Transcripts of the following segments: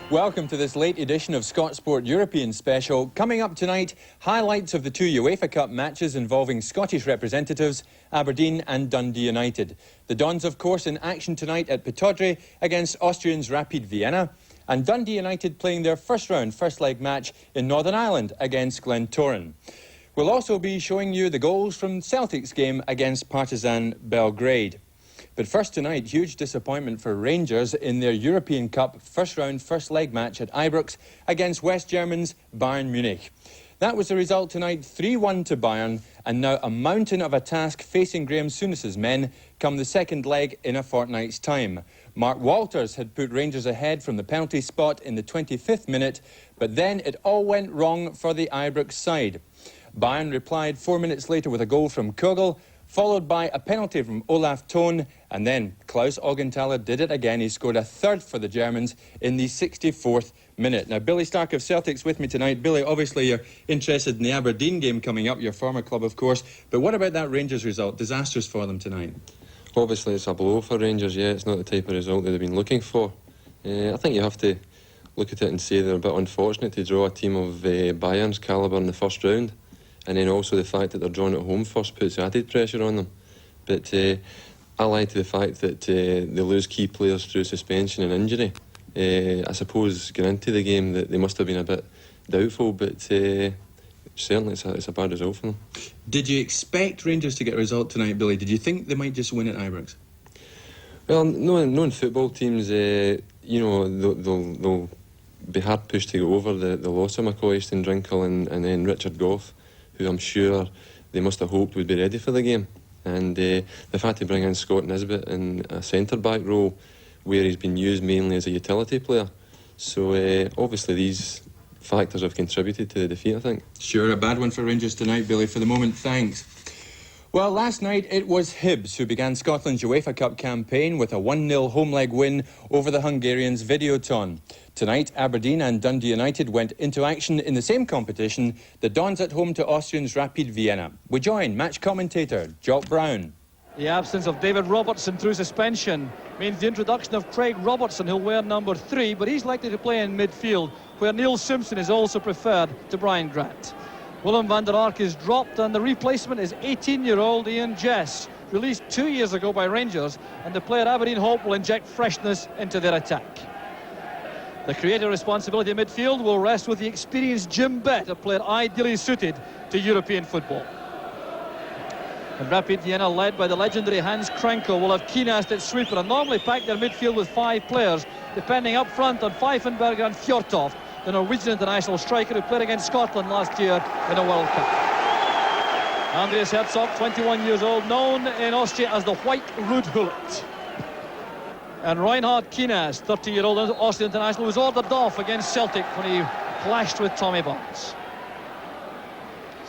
Welcome to this late edition of Scott Sport European Special. Coming up tonight, highlights of the two UEFA Cup matches involving Scottish representatives, Aberdeen and Dundee United. The Dons, of course, in action tonight at Pittodrie against Austrians Rapid Vienna, and Dundee United playing their first leg match in Northern Ireland against Glentoran. We'll also be showing you the goals from Celtic's game against Partizan Belgrade. But first tonight, huge disappointment for Rangers in their European Cup first leg match at Ibrox against West Germans Bayern Munich. That was the result tonight, 3-1 to Bayern, and now a mountain of a task facing Graham Souness's men come the second leg in a fortnight's time. Mark Walters had put Rangers ahead from the penalty spot in the 25th minute, but then it all went wrong for the Ibrox side. Bayern replied 4 minutes later with a goal from Kogel, followed by a penalty from Olaf Thon, and then Klaus Augenthaler did it again. He scored a third for the Germans in the 64th minute. Now, Billy Stark of Celtic's with me tonight. Billy, obviously you're interested in the Aberdeen game coming up, your former club, of course, but what about that Rangers result? Disastrous for them tonight. Obviously it's a blow for Rangers, yeah. It's not the type of result they've been looking for. I think you have to look at it and say they're a bit unfortunate to draw a team of Bayern's calibre in the first round. And then also the fact that they're drawn at home first puts added pressure on them. But I lie to the fact that they lose key players through suspension and injury. I suppose going into the game that they must have been a bit doubtful, but certainly it's a bad result for them. Did you expect Rangers to get a result tonight, Billy? Did you think they might just win at Ibrox? Well, knowing football teams, you know, they'll be hard pushed to go over the loss of McCoy, Drinkle and then Richard Gough, who I'm sure they must have hoped would be ready for the game. And they've had to bring in Scott Nisbet in a centre-back role where he's been used mainly as a utility player. So obviously these factors have contributed to the defeat, I think. Sure, a bad one for Rangers tonight, Billy. For the moment, thanks. Well, last night it was Hibs who began Scotland's UEFA Cup campaign with a 1-0 home leg win over the Hungarians' Videoton. Tonight, Aberdeen and Dundee United went into action in the same competition, the Dons at home to Austrians Rapid Vienna. We join match commentator Jock Brown. The absence of David Robertson through suspension means the introduction of Craig Robertson, who'll wear number 3, but he's likely to play in midfield, where Neil Simpson is also preferred to Brian Grant. Willem van der Ark is dropped, and the replacement is 18-year-old Ian Jess, released 2 years ago by Rangers, and the player Aberdeen hope will inject freshness into their attack. The creative responsibility of midfield will rest with the experienced Jim Bett, a player ideally suited to European football. And Rapid Vienna, led by the legendary Hans Kranjcar, will have Keenast at sweeper and normally pack their midfield with 5 players, depending up front on Pfeifenberger and Fjortoft, the Norwegian international striker who played against Scotland last year in a World Cup. Andreas Herzog, 21 years old, known in Austria as the White Rudhullet. And Reinhard Keenast, 30-year-old Austrian international, was ordered off against Celtic when he clashed with Tommy Barnes.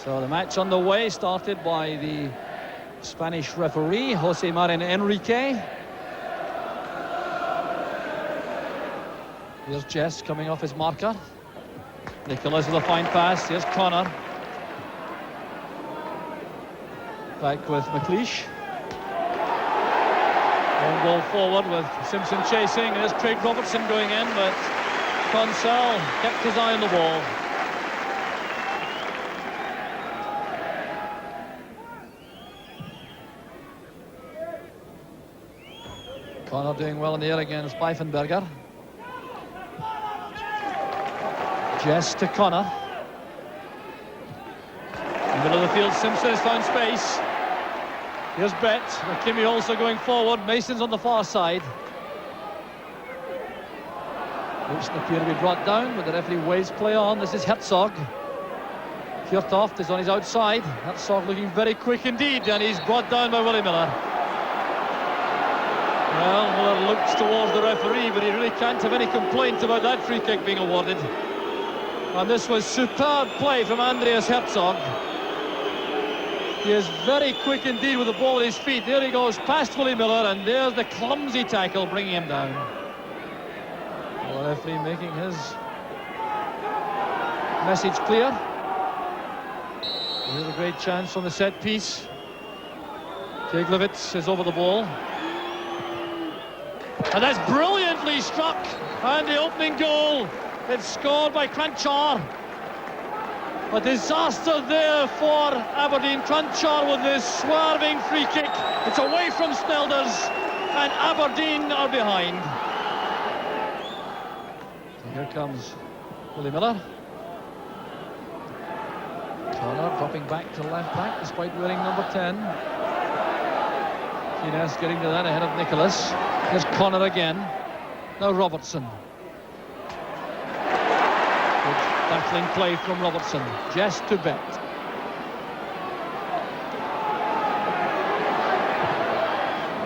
So the match on the way, started by the Spanish referee, Jose Marin Enrique. Here's Jess coming off his marker. Nicholas with a fine pass. Here's Connor. Back with McLeish. One ball forward with Simpson chasing. There's Craig Robertson going in, but Consell kept his eye on the ball. Connor doing well in the air against Pfeifenberger. Jess to Connor. In the middle of the field, Simpson has found space. Here's Bett. McKimmie also going forward. Mason's on the far side. Wilson appear to be brought down, but the referee waves play on. This is Herzog. Fjortoft is on his outside. Herzog looking very quick indeed, and he's brought down by Willie Miller. Well, Miller looks towards the referee, but he really can't have any complaint about that free kick being awarded. And this was superb play from Andreas Herzog. He is very quick indeed with the ball at his feet. There he goes past Willie Miller, and there's the clumsy tackle bringing him down. Well, the referee making his message clear. Here's a great chance on the set piece. Keglevitz is over the ball. And that's brilliantly struck. And the opening goal, it's scored by Kranjcar. A disaster there for Aberdeen. Kranjcar with this swerving free kick. It's away from Snelders, and Aberdeen are behind. So here comes Willie Miller. Connor dropping back to left back despite wearing number 10. Keenest getting to that ahead of Nicholas. Here's Connor again. Now Robertson. Good battling play from Robertson. Just to bet.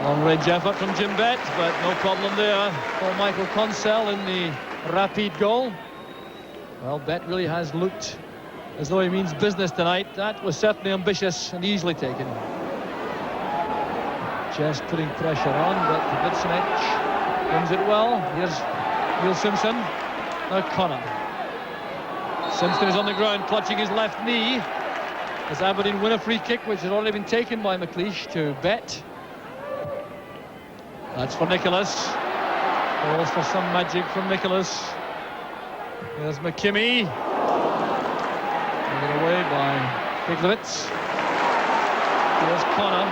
Long range effort from Jim Bett, but no problem there for Michael Consell in the Rapid goal. Well, Bett really has looked as though he means business tonight. That was certainly ambitious and easily taken. Just putting pressure on, but Blitzenich wins it well. Here's Neil Simpson. Now Connor. Simpson is on the ground, clutching his left knee as Aberdeen win a free kick, which has already been taken by McLeish to Bett. That's for Nicholas. Calls for some magic from Nicholas. There's McKimmie. Taken away by Piglowitz. Here's Connor.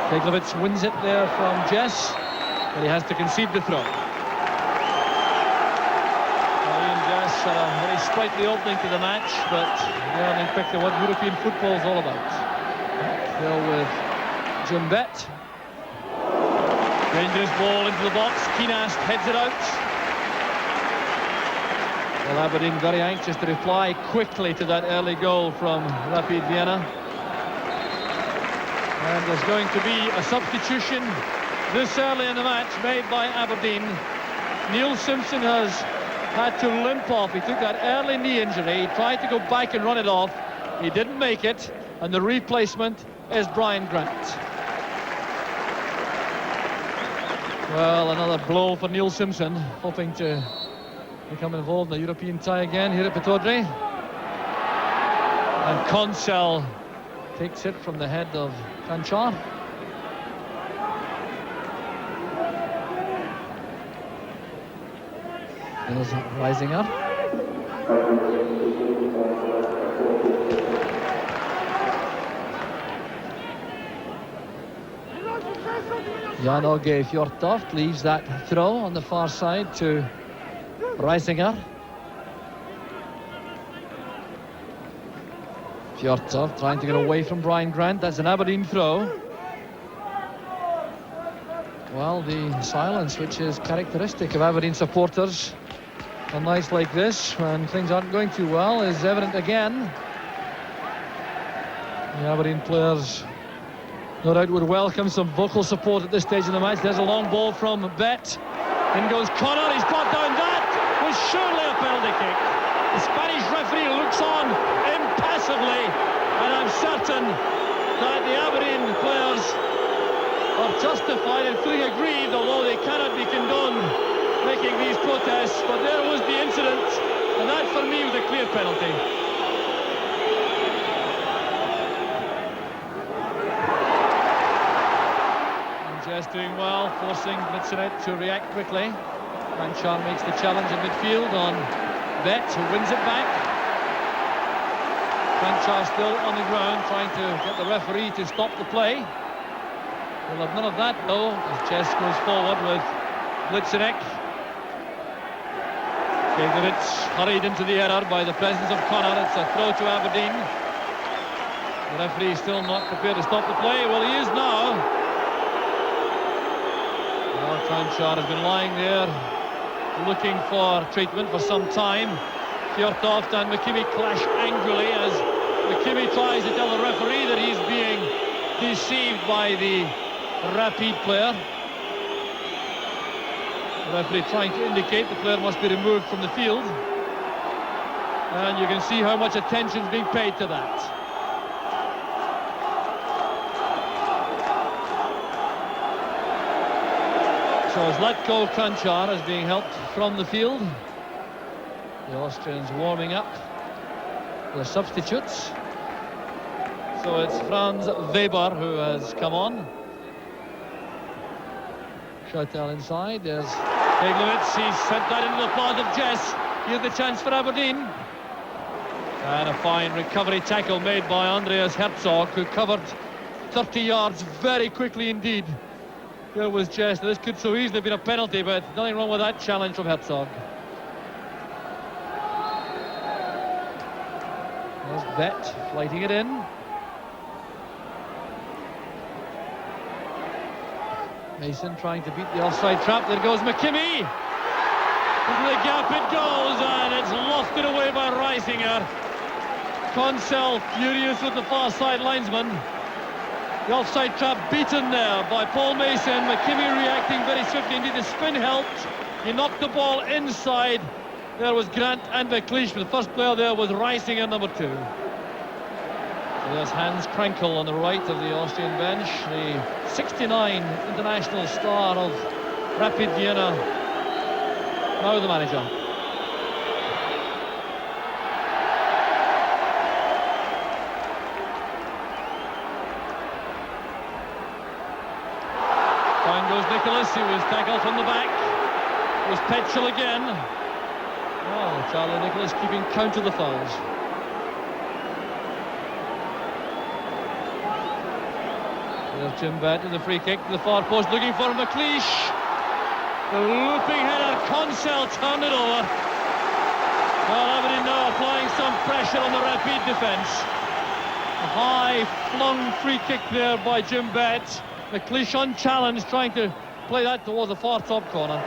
Piglowitz wins it there from Jess, but he has to concede the throw. Ian Jess had a very sprightly opening to the match, but learning quickly what European football is all about. Here with Jim Bett. Dangerous ball into the box. Keenest heads it out. Well, Aberdeen very anxious to reply quickly to that early goal from Rapid Vienna. And there's going to be a substitution this early in the match made by Aberdeen. Neil Simpson has had to limp off. He took that early knee injury. He tried to go back and run it off. He didn't make it. And the replacement is Brian Grant. Well, another blow for Neil Simpson, hoping to become involved in the European tie again here at Pittodrie. And Consell takes it from the head of Kranjcar. There's rising up. Jan-Åge Fjørtoft leaves that throw on the far side to Reisinger. Fjørtoft trying to get away from Brian Grant. That's an Aberdeen throw. Well, the silence which is characteristic of Aberdeen supporters on nights like this when things aren't going too well is evident again. The Aberdeen players no doubt would welcome some vocal support at this stage of the match. There's a long ball from Bett. In goes Connor. He's brought down. That was surely a penalty kick. The Spanish referee looks on impassively, and I'm certain that the Aberdeen players are justified and fully aggrieved, although they cannot be condoned making these protests. But there was the incident, and that for me was a clear penalty. And Jess doing well, forcing Blitzenich to react quickly. Kranjcar makes the challenge in midfield on Bett, who wins it back. Kranjcar still on the ground, trying to get the referee to stop the play. We'll have none of that, though, as Jess goes forward with Blitzenich. Piglowitz hurried into the error by the presence of Connor. It's a throw to Aberdeen. The referee still not prepared to stop the play. Well, he is now. Well, Kranjcar has been lying there, looking for treatment for some time. Fjørtoft and McKimmie clash angrily as McKimmie tries to tell the referee that he's being deceived by the Rapid player. The referee trying to indicate the player must be removed from the field. And you can see how much attention is being paid to that. So Zlatko Kranjcar is being helped from the field. The Austrians warming up. The substitutes. So it's Franz Weber who has come on. Schautel inside. There's Keglowitz. He's sent that into the path of Jess. Here's the chance for Aberdeen. And a fine recovery tackle made by Andreas Herzog, who covered 30 yards very quickly indeed. There was Jess. This could so easily have been a penalty, but nothing wrong with that challenge from Herzog. There's Bet flighting it in. Mason trying to beat the offside trap. There goes McKimmie. Into the gap it goes, and it's lofted away by Reisinger. Consell furious with the far side linesman. The offside trap beaten there by Paul Mason. McKimmie reacting very swiftly indeed. The spin helped. He knocked the ball inside. There was Grant and McLeish, but the first player there was Reisinger, number 2. So there's Hans Kranjcar on the right of the Austrian bench, the 69 international star of Rapid Vienna. Now the manager. Down goes Nicholas, who was tackled from the back. It was Petchel again. Oh, Charlie Nicholas keeping count of the fouls. There's Jim Bett with the free kick to the far post, looking for McLeish. The looping header, Consell turned it over. Well, Aberdeen now applying some pressure on the Rapid defence. A high-flung free kick there by Jim Bett. McLeish unchallenged, trying to play that towards the far top corner.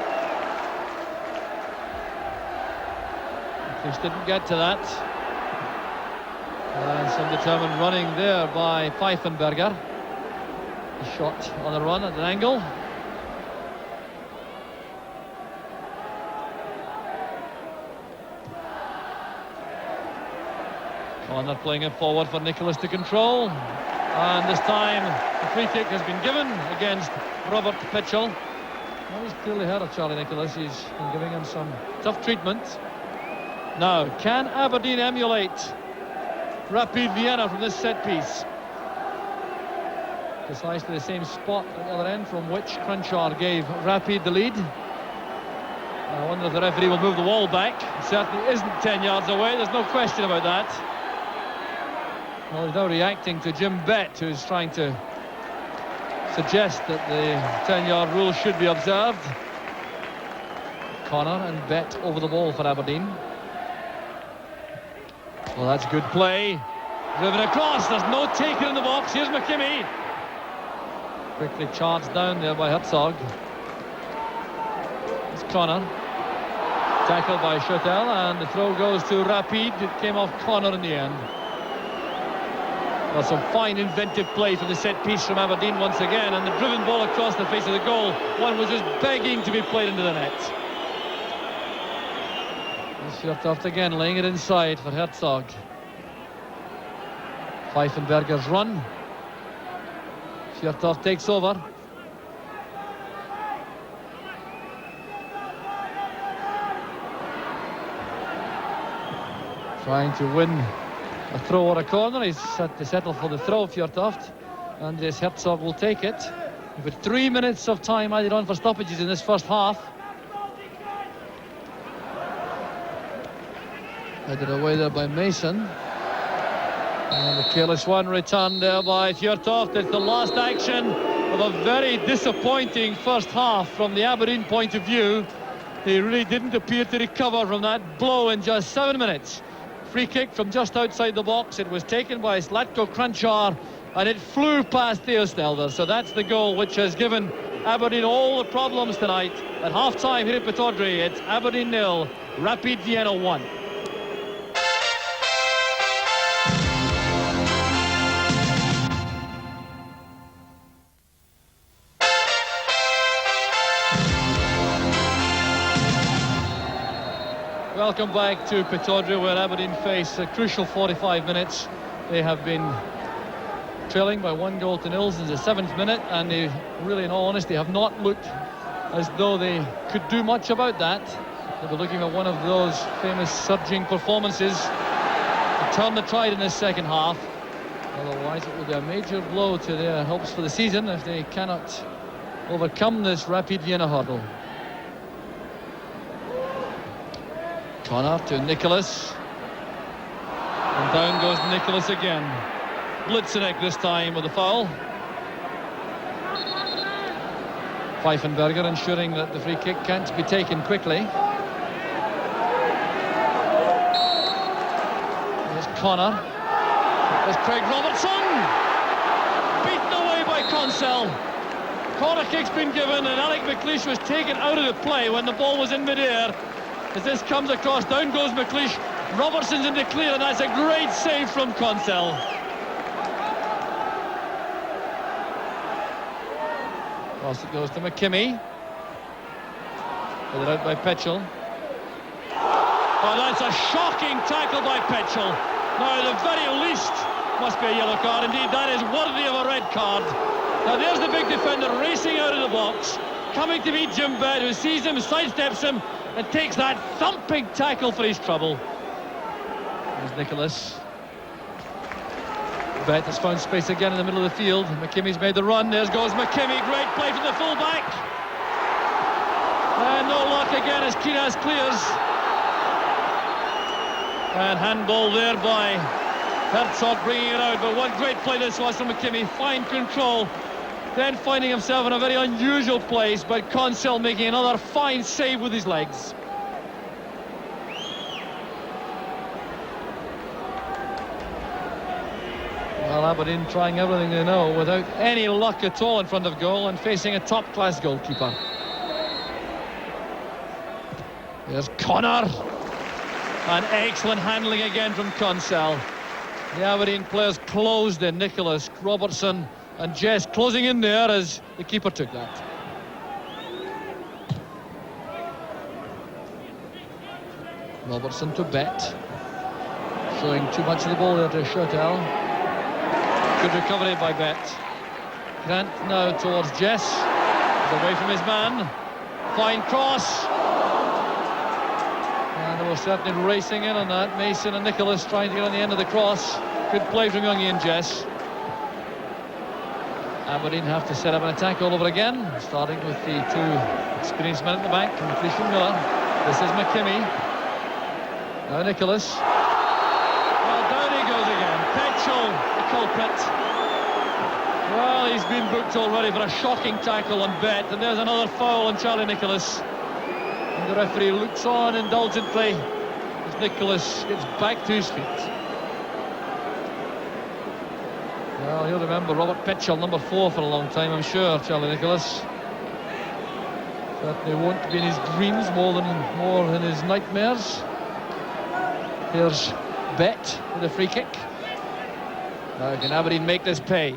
McLeish didn't get to that. And some determined running there by Pfeifenberger. A shot on the run at an angle. Connor playing it forward for Nicholas to control. And this time the free kick has been given against Robert Petchel. Well, he's clearly heard of Charlie Nicholas. He's been giving him some tough treatment. Now, can Aberdeen emulate Rapid Vienna from this set piece? Precisely the same spot at the other end from which Kranjcar gave Rapid the lead. I wonder if the referee will move the wall back. It certainly isn't 10 yards away, there's no question about that. Well, he's now reacting to Jim Bett, who's trying to suggest that the 10-yard rule should be observed. Connor and Bett over the ball for Aberdeen. Well, that's good play. Driven across, there's no taker in the box. Here's McKimmie. Quickly charged down there by Herzog. It's Connor. Tackled by Schautel, and the throw goes to Rapid. It came off Connor in the end. Well, some fine inventive play from the set piece from Aberdeen once again, and the driven ball across the face of the goal. One was just begging to be played into the net. Fjørtoft again laying it inside for Herzog. Pfeifenberger's run. Fjørtoft takes over. Trying to win a throw or a corner. He's set to settle for the throw, Fjørtoft. Andreas Herzog will take it. With 3 minutes of time added on for stoppages in this first half. Headed away there by Mason. And a careless one returned there by Fjørtoft. It's the last action of a very disappointing first half from the Aberdeen point of view. They really didn't appear to recover from that blow in just 7 minutes. Free kick from just outside the box. It was taken by Zlatko Kranjcar and it flew past Theo Stelder. So that's the goal which has given Aberdeen all the problems tonight. At half-time here at Pittodrie, it's Aberdeen 0, Rapid Vienna 1. Welcome back to Pittodrie, where Aberdeen face a crucial 45 minutes. They have been trailing by 1-0 since the 7th minute, and they really, in all honesty, have not looked as though they could do much about that. They'll be looking at one of those famous surging performances to turn the tide in this second half. Otherwise it will be a major blow to their hopes for the season if they cannot overcome this rapid Vienna hurdle. Connor to Nicholas. And down goes Nicholas again. Blitzenek this time with the foul. Pfeifenberger ensuring that the free kick can't be taken quickly. There's Connor. There's Craig Robertson. Beaten away by Consell. Corner kick's been given and Alec McLeish was taken out of the play when the ball was in mid-air. As this comes across, down goes McLeish. Robertson's in the clear and that's a great save from Consell. Cross it goes to McKimmie. Put it out by Petchel. Oh, that's a shocking tackle by Petchel. Now, at the very least, must be a yellow card. Indeed, that is worthy of a red card. Now, there's the big defender racing out of the box, coming to meet Jim Bett, who sees him, sidesteps him, and takes that thumping tackle for his trouble. There's Nicholas. Bett has found space again in the middle of the field. McKimmie's made the run. There goes McKimmie. Great play from the fullback. And no luck again as Kinas clears. And handball there by Herzog bringing it out. But what great play this was from McKimmie. Fine control. Then finding himself in a very unusual place, but Consell making another fine save with his legs. Well, Aberdeen trying everything they know without any luck at all in front of goal and facing a top-class goalkeeper. There's Connor. And excellent handling again from Consell. The Aberdeen players closed in. Nicholas, Robertson and Jess closing in there as the keeper took that. Robertson to Bett. Showing too much of the ball there to Schotel. Good recovery by Bett. Grant now towards Jess. He's away from his man. Fine cross. And they were certainly racing in on that. Mason and Nicholas trying to get on the end of the cross. Good play from young Ian Jess. Aberdeen have to set up an attack all over again, starting with the two experienced men at the back, McLeish and Miller. This is McKimmie. Now Nicholas. Well, down he goes again. Petchel, the culprit. Well, he's been booked already for a shocking tackle on Bett, and there's another foul on Charlie Nicholas. And the referee looks on indulgently as Nicholas gets back to his feet. Well, you'll remember Robert Petchel, number 4 for a long time, I'm sure, Charlie Nicholas. Certainly won't be in his dreams more than his nightmares. Here's Bett with a free kick. Now can Aberdeen make this pay?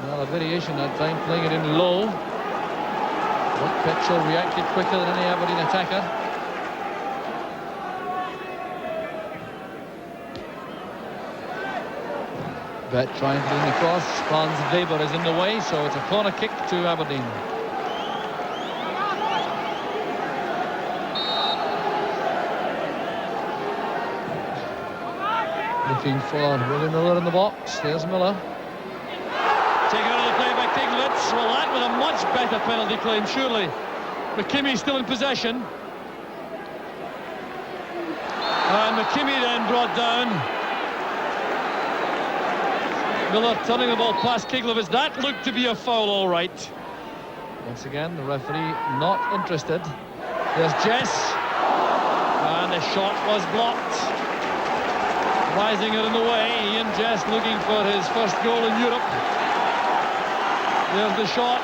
Well, a variation that time, playing it in low. But Petchel reacted quicker than any Aberdeen attacker. Bett trying to win the cross. Franz Weber is in the way, so it's a corner kick to Aberdeen. Looking for Willie Miller in the box. There's Miller. Taken out of the play by Tiglitz. Well, that was a much better penalty claim, surely. McKimmie still in possession. And McKimmie then brought down. Miller turning the ball past Kiglowitz. That looked to be a foul, all right. Once again, the referee not interested. There's Jess. And the shot was blocked. Rising it in the way. Ian Jess looking for his first goal in Europe. There's the shot.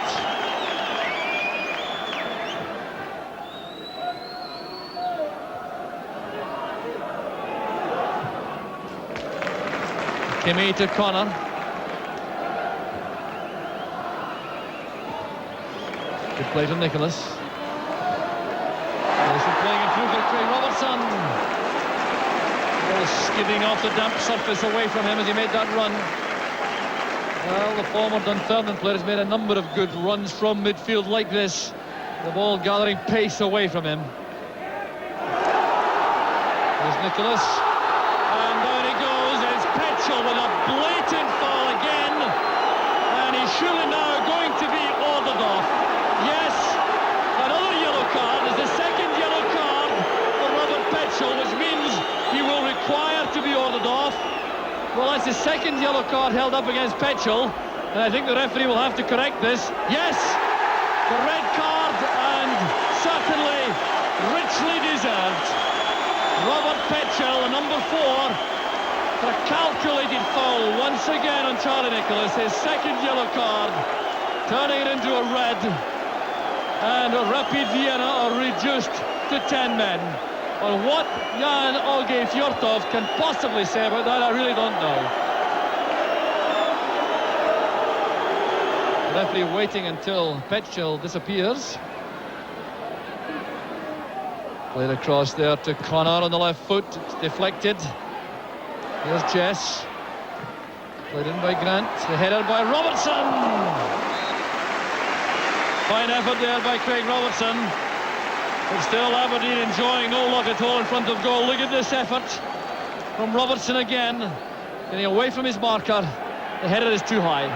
Kimmie to Connor. Good play to Nicholas. Nicholas playing it through for Craig Robertson. Ball skidding off the damp surface away from him as he made that run. Well, the former Dunfermline player has made a number of good runs from midfield like this. The ball gathering pace away from him. There's Nicholas. And down he goes. It's Petchel with a surely now going to be ordered off. Yes, another yellow card is the second yellow card for Robert Petschel, which means he will require to be ordered off. Well, that's the second yellow card held up against Petschel, and I think the referee will have to correct this. Yes, the red card, and certainly richly deserved. Robert Petschel, number 4, for a calculated foul once again on Charlie Nicholas, his second yellow card, turning it into a red, and Rapid Vienna are reduced to 10 men. Well, what Jan Olgej Fjortov can possibly say about that, I really don't know. The referee waiting until Petschel disappears. Played across there to Connor on the left foot, it's deflected. Here's Jess. Played in by Grant, the header by Robertson. Fine effort there by Craig Robertson. But still Aberdeen enjoying no luck at all in front of goal. Look at this effort from Robertson again. Getting away from his marker. The header is too high.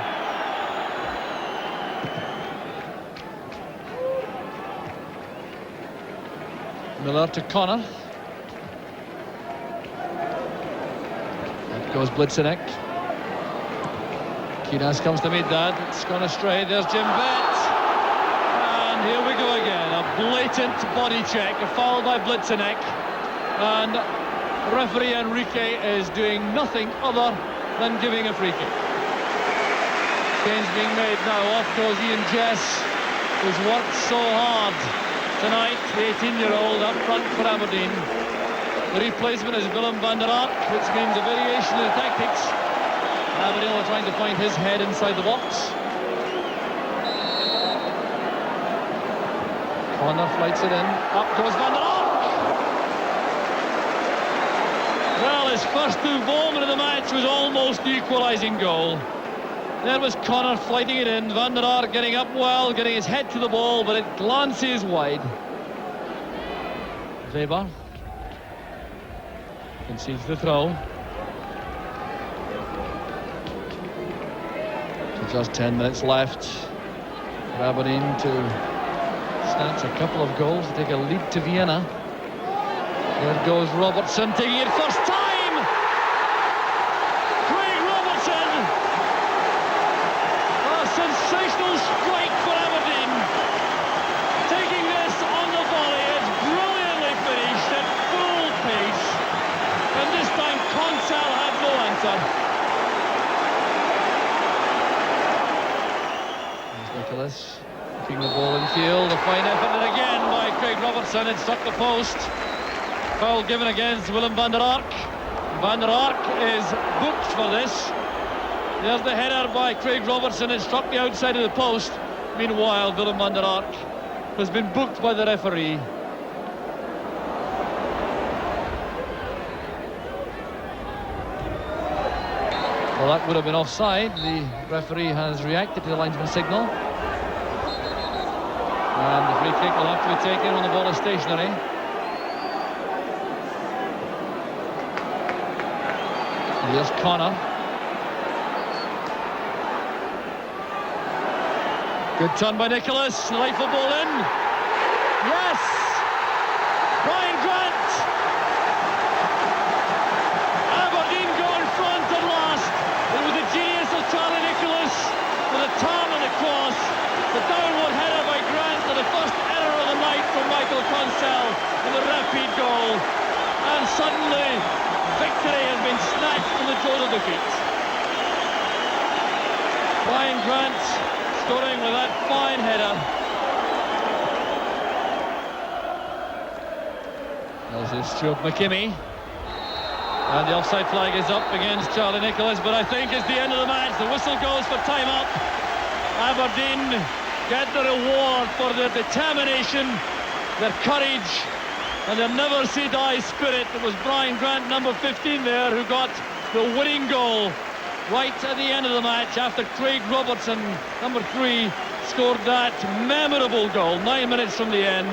Miller to Connor. Up goes Blitzenek. Kinas comes to meet that. It's gone astray. There's Jim Bett. And here we go again. A blatant body check. A foul by Blitzenek. And referee Enrique is doing nothing other than giving a free kick. Change being made now. Off goes Ian Jess, who's worked so hard tonight, the 18-year-old up front for Aberdeen. The replacement is Willem van der Ark, which means a variation in the tactics. Aberdeen are trying to find his head inside the box. Connor flights it in. Up goes van der Ark. Well, his first moment of the match was almost the equalising goal. There was Connor flighting it in. Van der Ark getting up well, getting his head to the ball, but it glances wide. Weber concedes the throw. So just 10 minutes left for Aberdeen to snatch a couple of goals to take a lead to Vienna. There goes Robertson taking it first time. Sensational strike for Aberdeen. Taking this on the volley, it's brilliantly finished at full pace. And this time Kranjcar had no answer. There's Nicholas keeping the ball in field. A fine effort and again by Craig Robertson. It struck the post. Foul given against Willem van der Ark. Van der Ark is booked for this. There's the header by Craig Robertson. It struck the outside of the post. Meanwhile, Willem van der Ark has been booked by the referee. Well, that would have been offside. The referee has reacted to the linesman signal. And the free kick will have to be taken when the ball is stationary. Here's Connor. Good turn by Nicholas, delightful ball in. Yes! Brian Grant! Aberdeen go in front at last. It was the genius of Charlie Nicholas with a turn and a cross. The downward header by Grant to the first error of the night from Michael Kranjcar and the Rapid goal. And suddenly, victory has been snatched from the jaws of defeat. Brian Grant scoring with that fine header. As is Stuart McKimmie. And the offside flag is up against Charlie Nicholas, but I think it's the end of the match. The whistle goes for time up. Aberdeen get the reward for their determination, their courage, and their never-say-die spirit. It was Brian Grant, number 15 there, who got the winning goal right at the end of the match after Craig Robertson, number 3, scored that memorable goal 9 minutes from the end.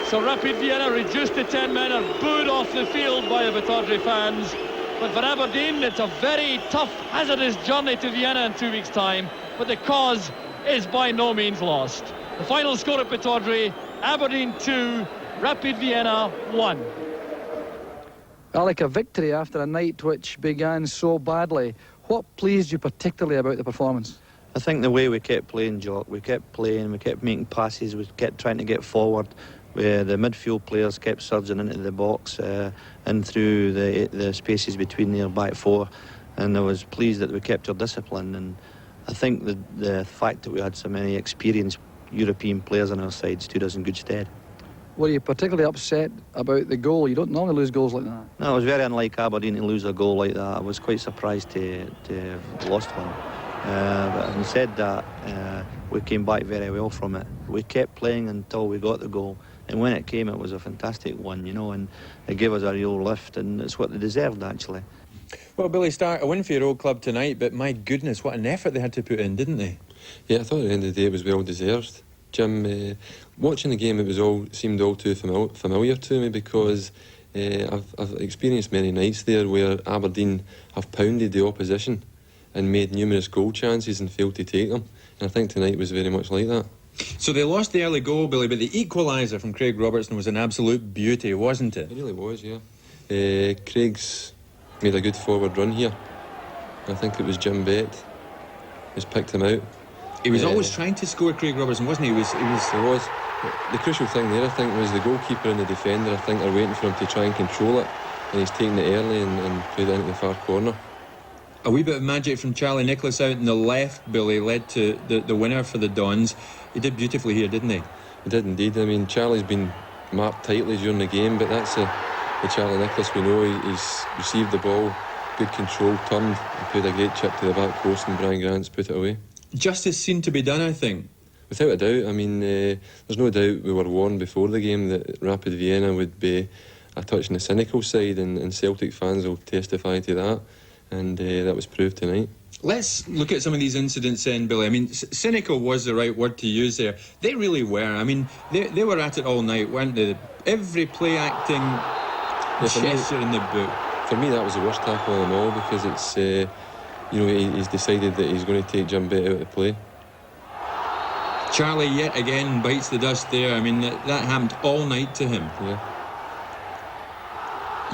So Rapid Vienna reduced to 10 men are booed off the field by the Pittodrie fans. But for Aberdeen, it's a very tough, hazardous journey to Vienna in 2 weeks' time. but the cause is by no means lost. The final score at Pittodrie, Aberdeen 2, Rapid Vienna 1. Alec, a victory after a night which began so badly. What pleased you particularly about the performance? I think the way we kept playing, Jock. We kept playing, we kept making passes, we kept trying to get forward. Where the midfield players kept surging into the box and through the spaces between their back four. And I was pleased that we kept our discipline. And I think the fact that we had so many experienced European players on our side stood us in good stead. Were you particularly upset about the goal? You don't normally lose goals like that. No, it was very unlike Aberdeen to lose a goal like that. I was quite surprised to have lost one. But having said that, we came back very well from it. We kept playing until we got the goal. And when it came, it was a fantastic one, you know, and it gave us a real lift, and it's what they deserved, actually. Well, Billy Stark, a win for your old club tonight, but my goodness, what an effort they had to put in, didn't they? Yeah, I thought at the end of the day it was well deserved. Jim, watching the game, it seemed all too familiar to me because I've experienced many nights there where Aberdeen have pounded the opposition and made numerous goal chances and failed to take them. And I think tonight was very much like that. So they lost the early goal, Billy, but the equaliser from Craig Robertson was an absolute beauty, wasn't it? It really was, yeah. Craig's made a good forward run here. I think it was Jim Bett who's picked him out. He was always trying to score, Craig Robertson, wasn't he? He was. The crucial thing there, I think, was the goalkeeper and the defender, I think, are waiting for him to try and control it. And he's taken it early and played it into the far corner. A wee bit of magic from Charlie Nicholas out in the left, Billy, led to the winner for the Dons. He did beautifully here, didn't he? He did indeed. I mean, Charlie's been marked tightly during the game, but that's the Charlie Nicholas we know. He's received the ball, good control, turned, and played a great chip to the back post, and Brian Grant's put it away. Justice seemed to be done, I think. Without a doubt. I mean, there's no doubt we were warned before the game that Rapid Vienna would be a touch on the cynical side, and Celtic fans will testify to that, and that was proved tonight. Let's look at some of these incidents then, Billy. I mean, cynical was the right word to use there. They really were. I mean, they were at it all night, weren't they? Every play-acting gesture in the book. For me, that was the worst tackle of them all because it's, you know, he's decided that he's going to take Jim Bett out of play. Charlie yet again bites the dust there. I mean, that happened all night to him. Yeah.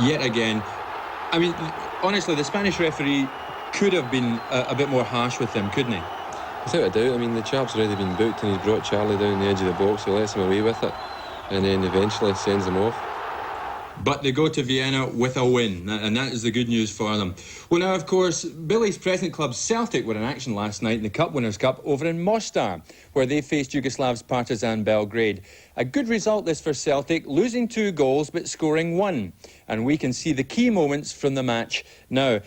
Yet again. I mean, honestly, the Spanish referee could have been a bit more harsh with them, couldn't he? Without a doubt. I mean, the chap's already been booked and he's brought Charlie down the edge of the box, he lets him away with it, and then eventually sends him off. But they go to Vienna with a win, and that is the good news for them. Well, now, of course, Billy's present club Celtic were in action last night in the Cup Winners' Cup over in Mostar, where they faced Yugoslav's Partizan Belgrade. A good result this for Celtic, losing 2 goals but scoring 1. And we can see the key moments from the match now.